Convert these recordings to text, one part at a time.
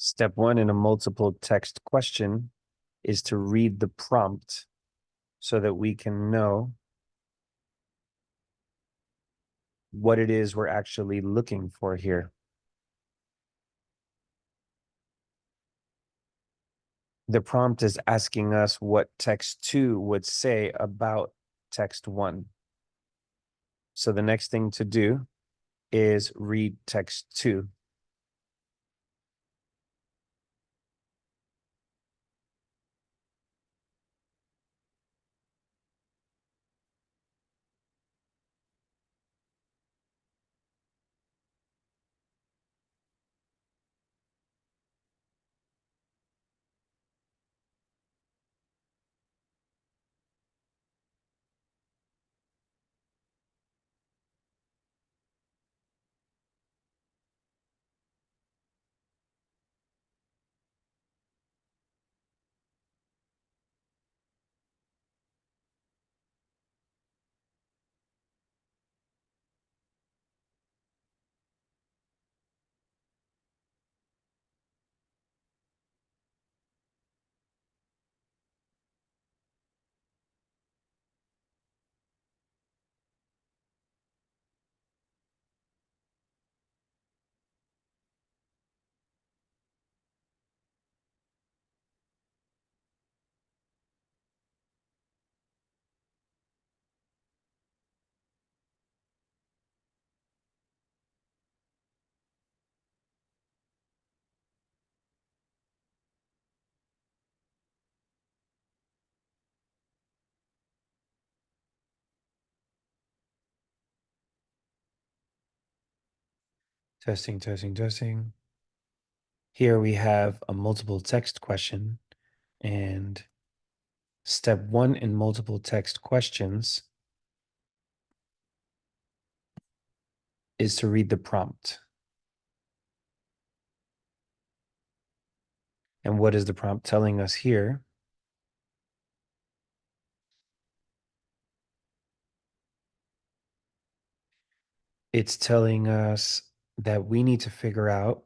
Step one in a multiple text question is to read the prompt so that we can know what it is we're actually looking for here. The prompt is asking us what text 2 would say about text 1. So the next thing to do is read text 2. Testing, testing, testing. Here we have a multiple text question, and step one in multiple text questions is to read the prompt. And what is the prompt telling us here? It's telling us that we need to figure out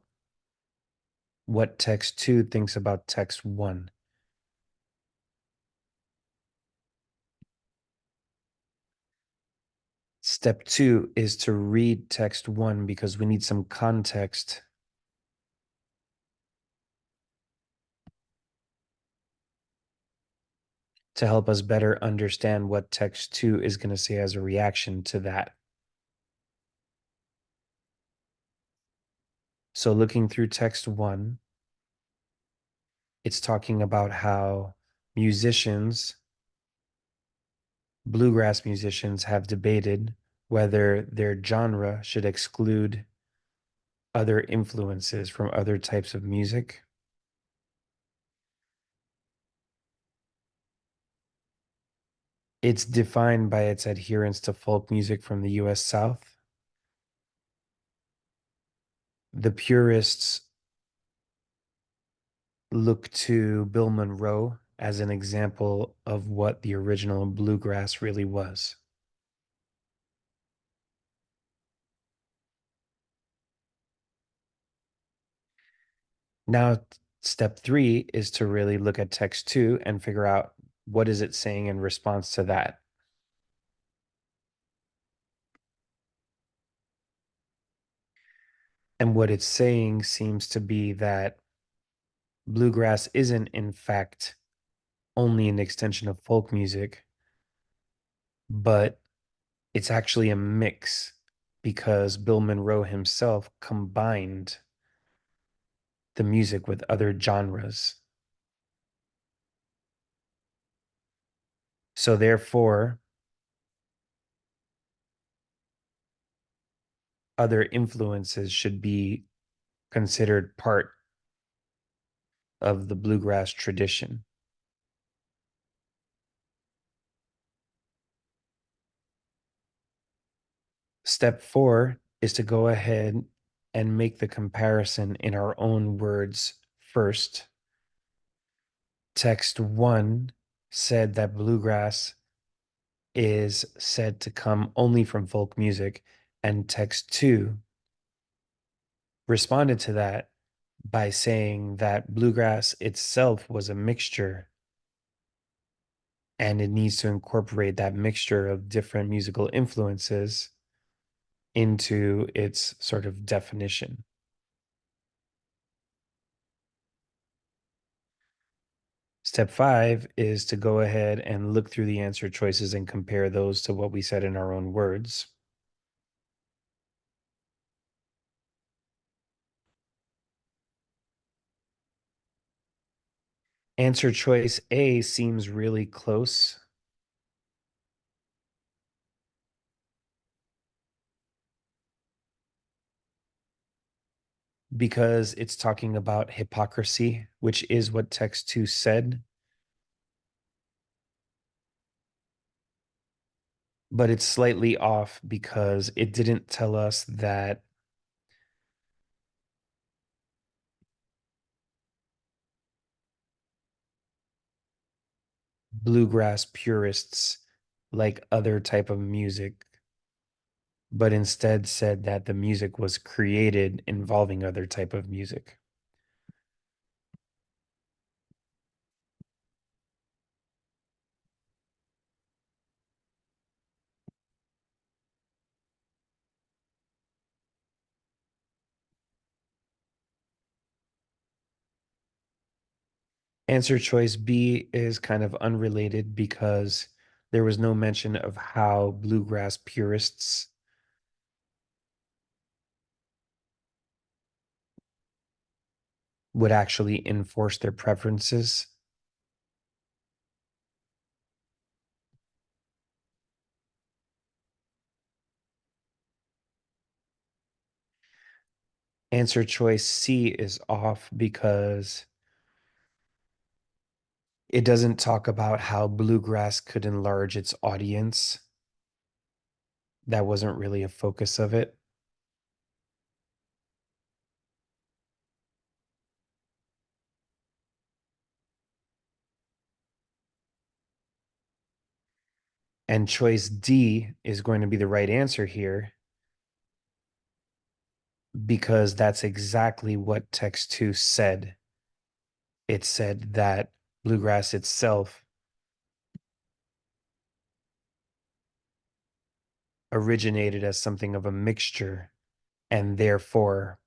what text 2 thinks about text 1. Step 2 is to read text 1 because we need some context to help us better understand what text 2 is going to say as a reaction to that. So looking through text 1, it's talking about how bluegrass musicians have debated whether their genre should exclude other influences from other types of music. It's defined by its adherence to folk music from the US South. The purists look to Bill Monroe as an example of what the original bluegrass really was. Now, step 3 is to really look at text 2 and figure out what is it saying in response to that. And what it's saying seems to be that bluegrass isn't, in fact, only an extension of folk music, but it's actually a mix because Bill Monroe himself combined the music with other genres. So therefore, other influences should be considered part of the bluegrass tradition. Step 4 is to go ahead and make the comparison in our own words first. Text 1 said that bluegrass is said to come only from folk music, and text 2 responded to that by saying that bluegrass itself was a mixture and it needs to incorporate that mixture of different musical influences into its sort of definition. Step 5 is to go ahead and look through the answer choices and compare those to what we said in our own words. Answer choice A seems really close because it's talking about hypocrisy, which is what text 2 said, but it's slightly off because it didn't tell us that bluegrass purists like other type of music, but instead said that the music was created involving other type of music. Answer choice B is kind of unrelated because there was no mention of how bluegrass purists would actually enforce their preferences. Answer choice C is off because it doesn't talk about how bluegrass could enlarge its audience. That wasn't really a focus of it. And choice D is going to be the right answer here because that's exactly what text 2 said. It said that bluegrass itself originated as something of a mixture, and therefore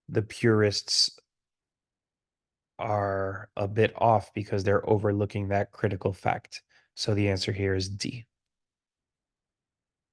the purists are a bit off because they're overlooking that critical fact. So the answer here is D.